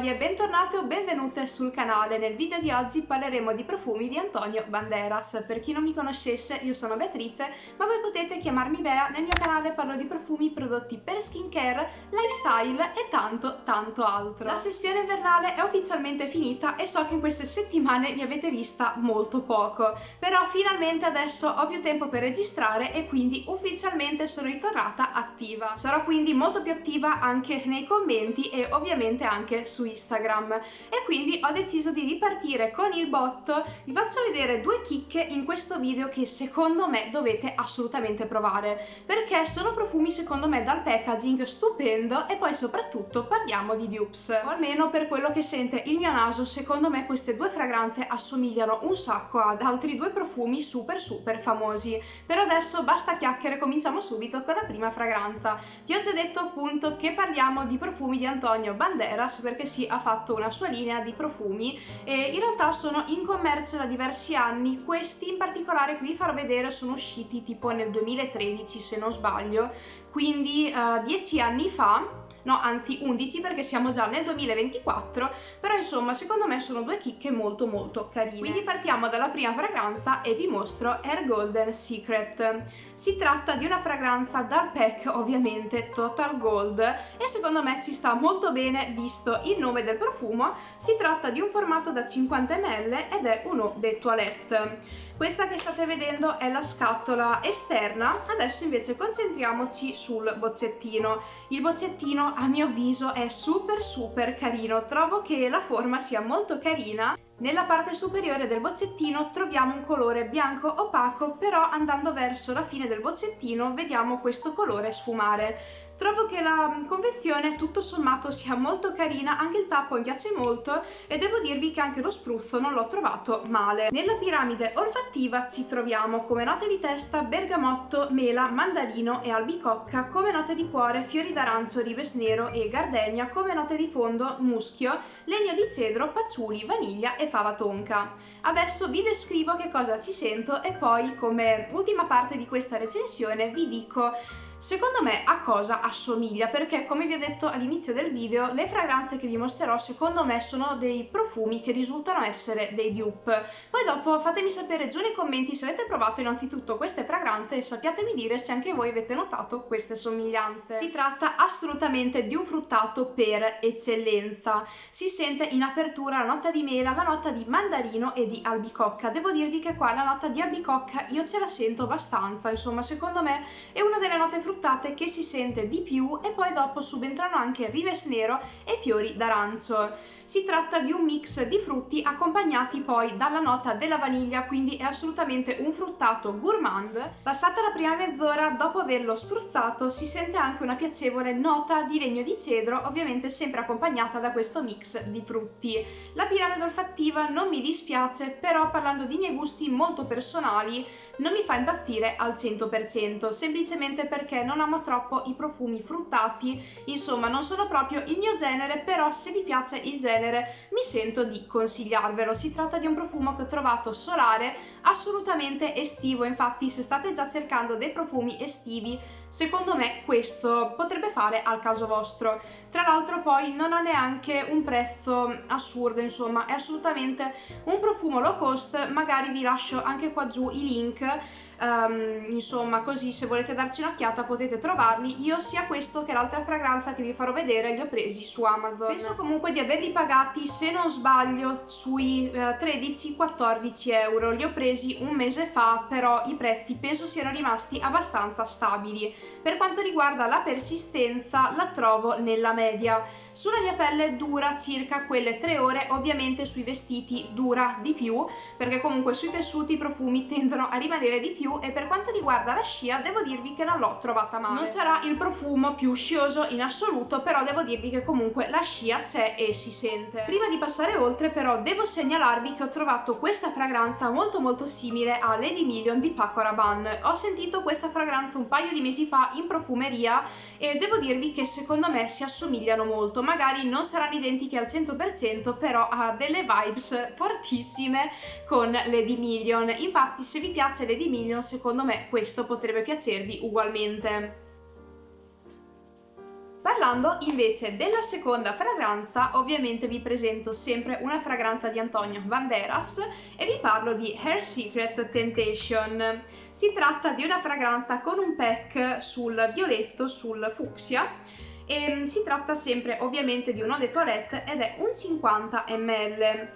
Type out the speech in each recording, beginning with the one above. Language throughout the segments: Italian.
storie, bentornate o benvenute sul canale. Nel video di oggi parleremo di profumi di Antonio Banderas. Per chi non mi conoscesse, io sono Beatrice, ma voi potete chiamarmi Bea. Nel mio canale parlo di profumi prodotti per skincare, lifestyle e tanto altro. La sessione invernale è ufficialmente finita e so che in queste settimane mi avete vista molto poco, però finalmente adesso ho più tempo per registrare e quindi ufficialmente sono ritornata attiva. Sarò quindi molto più attiva anche nei commenti e ovviamente anche su Instagram, e quindi ho deciso di ripartire con il botto. Vi faccio vedere due chicche in questo video che secondo me dovete assolutamente provare, perché sono profumi secondo me dal packaging stupendo e poi soprattutto parliamo di dupes, o almeno per quello che sente il mio naso. Secondo me queste due fragranze assomigliano un sacco ad altri due profumi super famosi. Per adesso basta chiacchiere, cominciamo subito con la prima fragranza. Vi ho già detto appunto che parliamo di profumi di Antonio Banderas, perché sì, ha fatto una sua linea di profumi e in realtà sono in commercio da diversi anni. Questi in particolare che vi farò vedere sono usciti tipo nel 2013 se non sbaglio, quindi 10 anni fa. No, anzi 11, perché siamo già nel 2024, però insomma secondo me sono due chicche molto carine. Quindi partiamo dalla prima fragranza e vi mostro Air Golden Secret. Si tratta di una fragranza dal pack ovviamente Total Gold e secondo me ci sta molto bene visto il nome del profumo. Si tratta di un formato da 50 ml ed è un eau de toilette. Questa che state vedendo è la scatola esterna. Adesso invece concentriamoci sul boccettino. Il boccettino a mio avviso è super carino, trovo che la forma sia molto carina. Nella parte superiore del boccettino troviamo un colore bianco opaco, però andando verso la fine del boccettino vediamo questo colore sfumare. Trovo che la confezione tutto sommato sia molto carina, anche il tappo mi piace molto e devo dirvi che anche lo spruzzo non l'ho trovato male. Nella piramide olfattiva ci troviamo come note di testa bergamotto, mela, mandarino e albicocca, come note di cuore fiori d'arancio, ribes nero e gardenia, come note di fondo muschio, legno di cedro, patchouli, vaniglia e fava tonka. Adesso vi descrivo che cosa ci sento e poi come ultima parte di questa recensione vi dico secondo me a cosa assomiglia, perché come vi ho detto all'inizio del video, le fragranze che vi mostrerò secondo me sono dei profumi che risultano essere dei dupe. Poi dopo fatemi sapere giù nei commenti se avete provato innanzitutto queste fragranze e sappiatemi dire se anche voi avete notato queste somiglianze. Si tratta assolutamente di un fruttato per eccellenza. Si sente in apertura la nota di mela, la nota di mandarino e di albicocca. Devo dirvi che qua la nota di albicocca io ce la sento abbastanza, insomma secondo me è una delle note fruttate che si sente di più, e poi dopo subentrano anche ribes nero e fiori d'arancio. Si tratta di un mix di frutti accompagnati poi dalla nota della vaniglia, quindi è assolutamente un fruttato gourmand. Passata la prima mezz'ora, dopo averlo spruzzato, si sente anche una piacevole nota di legno di cedro, ovviamente sempre accompagnata da questo mix di frutti. La piramide olfattiva non mi dispiace, però parlando di miei gusti molto personali non mi fa impazzire al 100%, semplicemente perché non amo troppo i profumi fruttati. Insomma non sono proprio il mio genere, però se vi piace il genere mi sento di consigliarvelo. Si tratta di un profumo che ho trovato solare, assolutamente estivo, infatti se state già cercando dei profumi estivi secondo me questo potrebbe fare al caso vostro. Tra l'altro poi non ha neanche un prezzo assurdo, insomma è assolutamente un profumo low cost. Magari vi lascio anche qua giù i link, insomma così se volete darci un'occhiata potete trovarli. Io sia questo che l'altra fragranza che vi farò vedere li ho presi su Amazon. Penso comunque di averli pagati, se non sbaglio, sui 13-14 euro. Li ho presi un mese fa, però i prezzi penso siano rimasti abbastanza stabili. Per quanto riguarda la persistenza la trovo nella media. Sulla mia pelle dura circa quelle 3 ore, ovviamente sui vestiti dura di più, perché comunque sui tessuti i profumi tendono a rimanere di più, e per quanto riguarda la scia devo dirvi che non l'ho trovata male. Non sarà il profumo più scioso in assoluto, però devo dirvi che comunque la scia c'è e si sente. Prima di passare oltre però devo segnalarvi che ho trovato questa fragranza molto simile a Lady Million di Paco Rabanne. Ho sentito questa fragranza un paio di mesi fa in profumeria e devo dirvi che secondo me si assomigliano molto. Magari non saranno identiche al 100%, però ha delle vibes fortissime con Lady Million. Infatti se vi piace Lady Million secondo me questo potrebbe piacervi ugualmente. Parlando invece della seconda fragranza, ovviamente vi presento sempre una fragranza di Antonio Banderas e vi parlo di Hair Secret Temptation. Si tratta di una fragranza con un pack sul violetto, sul fucsia, e si tratta sempre ovviamente di un eau de toilette ed è un 50 ml.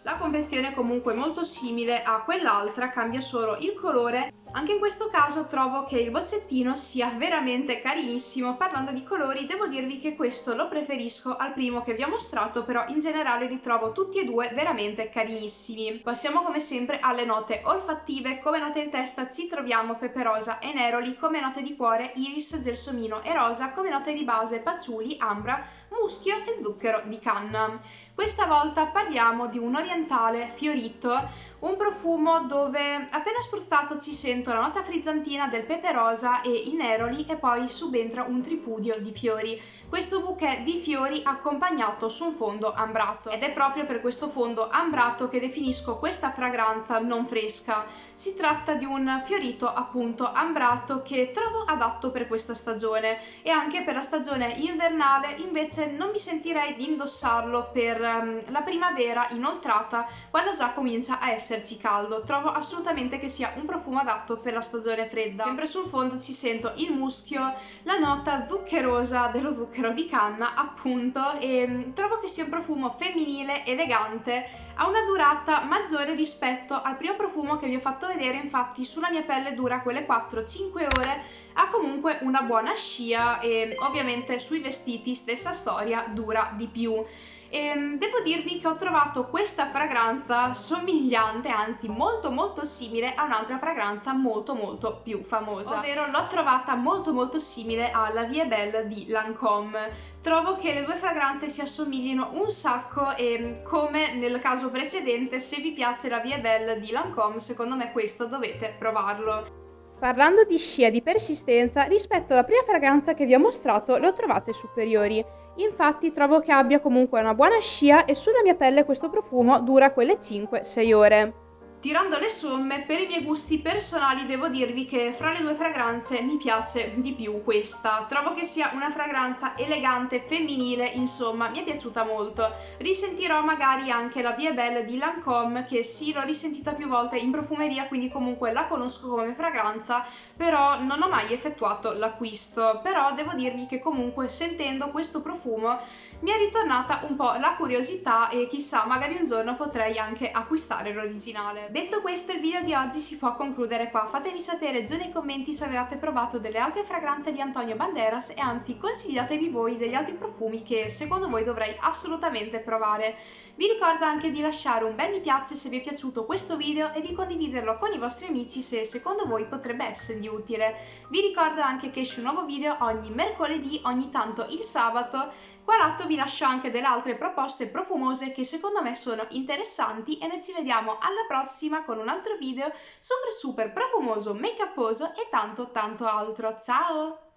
La confezione è comunque molto simile a quell'altra, cambia solo il colore. Anche in questo caso trovo che il bozzettino sia veramente carinissimo. Parlando di colori, devo dirvi che questo lo preferisco al primo che vi ho mostrato, però in generale li trovo tutti e due veramente carinissimi. Passiamo come sempre alle note olfattive. Come note in testa ci troviamo pepe rosa e neroli, come note di cuore iris, gelsomino e rosa, come note di base patchouli, ambra, muschio e zucchero di canna. Questa volta parliamo di un orientale fiorito, un profumo dove appena spruzzato ci sento la nota frizzantina del pepe rosa e i neroli e poi subentra un tripudio di fiori. Questo bouquet di fiori accompagnato su un fondo ambrato, ed è proprio per questo fondo ambrato che definisco questa fragranza non fresca. Si tratta di un fiorito appunto ambrato che trovo adatto per questa stagione, e anche per la stagione invernale invece non mi sentirei di indossarlo per la primavera inoltrata, quando già comincia a esserci caldo. Trovo assolutamente che sia un profumo adatto per la stagione fredda. Sempre sul fondo ci sento il muschio, la nota zuccherosa dello zucchero di canna appunto, e trovo che sia un profumo femminile, elegante, ha una durata maggiore rispetto al primo profumo che vi ho fatto vedere. Infatti sulla mia pelle dura quelle 4-5 ore, ha comunque una buona scia e ovviamente sui vestiti stessa storia, dura di più. Devo dirvi che ho trovato questa fragranza somigliante, anzi molto simile a un'altra fragranza molto più famosa, ovvero l'ho trovata molto simile alla Vie Belle di Lancôme. Trovo che le due fragranze si assomiglino un sacco e, come nel caso precedente, se vi piace la Vie Belle di Lancôme, secondo me questo dovete provarlo. Parlando di scia e di persistenza, rispetto alla prima fragranza che vi ho mostrato, le ho trovate superiori. Infatti trovo che abbia comunque una buona scia e sulla mia pelle questo profumo dura quelle 5-6 ore. Tirando le somme, per i miei gusti personali devo dirvi che fra le due fragranze mi piace di più questa. Trovo che sia una fragranza elegante, femminile, insomma mi è piaciuta molto. Risentirò magari anche la Vie Belle di Lancôme, che sì, l'ho risentita più volte in profumeria, quindi comunque la conosco come fragranza, però non ho mai effettuato l'acquisto. Però devo dirvi che comunque sentendo questo profumo mi è ritornata un po' la curiosità e chissà, magari un giorno potrei anche acquistare l'originale. Detto questo, il video di oggi si può concludere qua. Fatemi sapere giù nei commenti se avevate provato delle altre fragranze di Antonio Banderas e anzi consigliatevi voi degli altri profumi che secondo voi dovrei assolutamente provare. Vi ricordo anche di lasciare un bel mi piace se vi è piaciuto questo video e di condividerlo con i vostri amici se secondo voi potrebbe essergli utile. Vi ricordo anche che esce un nuovo video ogni mercoledì, ogni tanto il sabato. Qua lato vi lascio anche delle altre proposte profumose che secondo me sono interessanti e noi ci vediamo alla prossima con un altro video super profumoso, make uposo e tanto altro. Ciao!